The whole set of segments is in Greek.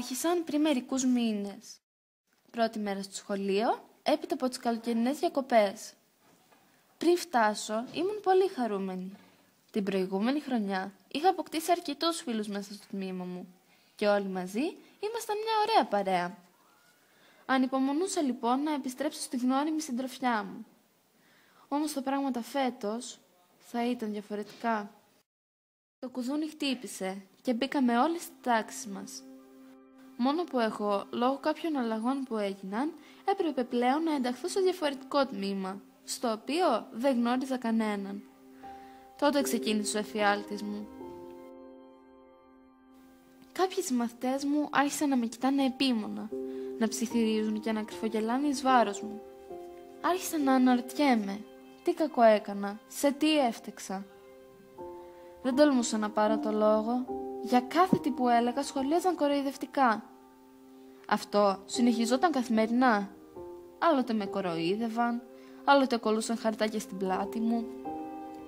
άρχισαν πριν μερικούς μήνες. Πρώτη μέρα στο σχολείο, έπειτα από τις καλοκαιρινές διακοπές. Πριν φτάσω, ήμουν πολύ χαρούμενη. Την προηγούμενη χρονιά είχα αποκτήσει αρκετούς φίλους μέσα στο τμήμα μου και όλοι μαζί ήμασταν μια ωραία παρέα. Ανυπομονούσα λοιπόν να επιστρέψω στη γνώριμη συντροφιά μου. Όμως τα πράγματα φέτος θα ήταν διαφορετικά. Το κουδούνι χτύπησε και μπήκαμε όλοι στη τάξη μας. Μόνο που εγώ, λόγω κάποιων αλλαγών που έγιναν, έπρεπε πλέον να ενταχθώ σε διαφορετικό τμήμα, στο οποίο δεν γνώριζα κανέναν. Τότε ξεκίνησε ο εφιάλτης μου. Κάποιοι συμμαθητές μου άρχισαν να με κοιτάνε επίμονα, να ψιθυρίζουν και να κρυφογελάνε εις βάρος μου. Άρχισα να αναρωτιέμαι, τι κακό έκανα, σε τι έφτεξα. Δεν τολμούσα να πάρω το λόγο. Για κάθε τι που έλεγα σχολίαζαν κοροϊδευτικά. Αυτό συνεχιζόταν καθημερινά. Άλλοτε με κοροϊδεύαν, άλλοτε κολλούσαν χαρτάκια στην πλάτη μου.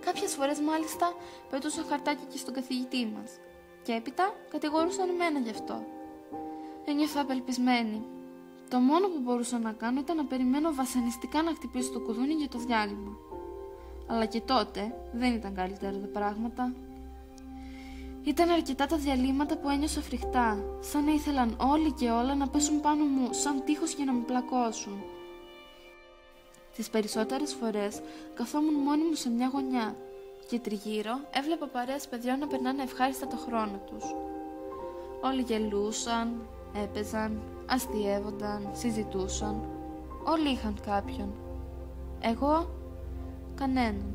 Κάποιες φορές μάλιστα πετούσαν χαρτάκια και στον καθηγητή μας. Και έπειτα κατηγορούσαν εμένα γι' αυτό. Ένιωθα απελπισμένη. Το μόνο που μπορούσα να κάνω ήταν να περιμένω βασανιστικά να χτυπήσω το κουδούνι για το διάλειμμα. Αλλά και τότε δεν ήταν καλύτερα τα πράγματα. Ήταν αρκετά τα διαλύματα που ένιωσα φρικτά, σαν να ήθελαν όλοι και όλα να πέσουν πάνω μου σαν τείχος για να με πλακώσουν. Τις περισσότερες φορές καθόμουν μόνη μου σε μια γωνιά και τριγύρω έβλεπα παρέες παιδιών να περνάνε ευχάριστα το χρόνο τους. Όλοι γελούσαν, έπαιζαν, αστιεύονταν, συζητούσαν. Όλοι είχαν κάποιον. Εγώ, κανέναν.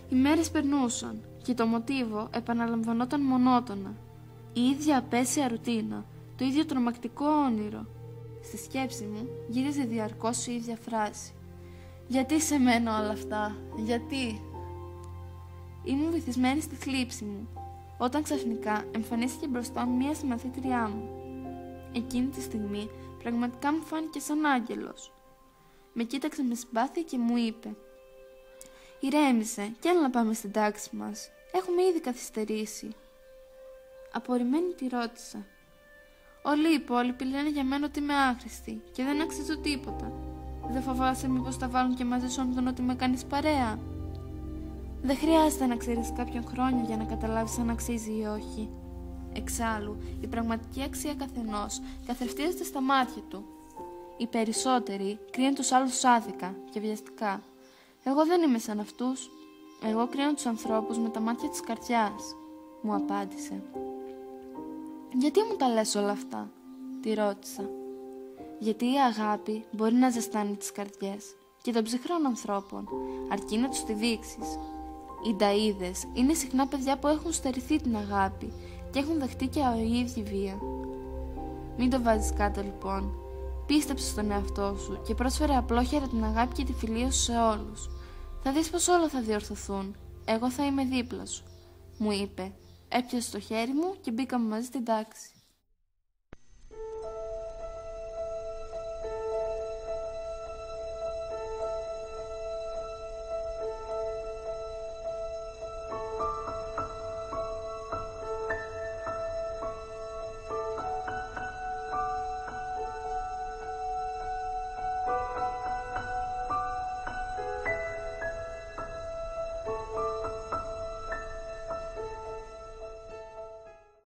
Οι μέρες περνούσαν και το μοτίβο επαναλαμβανόταν μονότονα. Η ίδια απέσια ρουτίνα, το ίδιο τρομακτικό όνειρο. Στη σκέψη μου γύριζε διαρκώς η ίδια φράση. Γιατί σε μένα όλα αυτά, γιατί? Ήμουν βυθισμένη στη θλίψη μου, όταν ξαφνικά εμφανίστηκε μπροστά μου μία συμμαθήτριά μου. Εκείνη τη στιγμή πραγματικά μου φάνηκε σαν άγγελος. Με κοίταξε με συμπάθεια και μου είπε: «Ηρέμησε και έλα να πάμε στην τάξη μας. Έχουμε ήδη καθυστερήσει». Απορριμμένη τη ρώτησα: «Όλοι οι υπόλοιποι λένε για μένα ότι είμαι άχρηστη και δεν αξίζω τίποτα. Δεν φοβάσαι μήπως τα βάλουν και μαζί σου αν δουν ότι με κάνεις παρέα?» «Δεν χρειάζεται να ξέρεις κάποιον χρόνια για να καταλάβεις αν αξίζει ή όχι. Εξάλλου, η πραγματική αξία καθενός καθρεφτίζεται στα μάτια του. Οι περισσότεροι κρίνουν τους άλλους άδικα και βιαστικά. Εγώ δεν είμαι σαν αυτούς. Εγώ κρίνω τους ανθρώπους με τα μάτια της καρδιάς», μου απάντησε. «Γιατί μου τα λες όλα αυτά?» τη ρώτησα. «Γιατί η αγάπη μπορεί να ζεστάνει τις καρδιές και των ψυχρών ανθρώπων, αρκεί να τους τη δείξεις. Οι νταΐδες είναι συχνά παιδιά που έχουν στερηθεί την αγάπη και έχουν δεχτεί και οι ίδιοι βία. Μην το βάζεις κάτω λοιπόν. Πίστεψε στον εαυτό σου και πρόσφερε απλόχερα την αγάπη και τη φιλία σου σε όλους. Θα δεις πως όλα θα διορθωθούν. Εγώ θα είμαι δίπλα σου», μου είπε. Έπιασε το χέρι μου και μπήκαμε μαζί στην τάξη.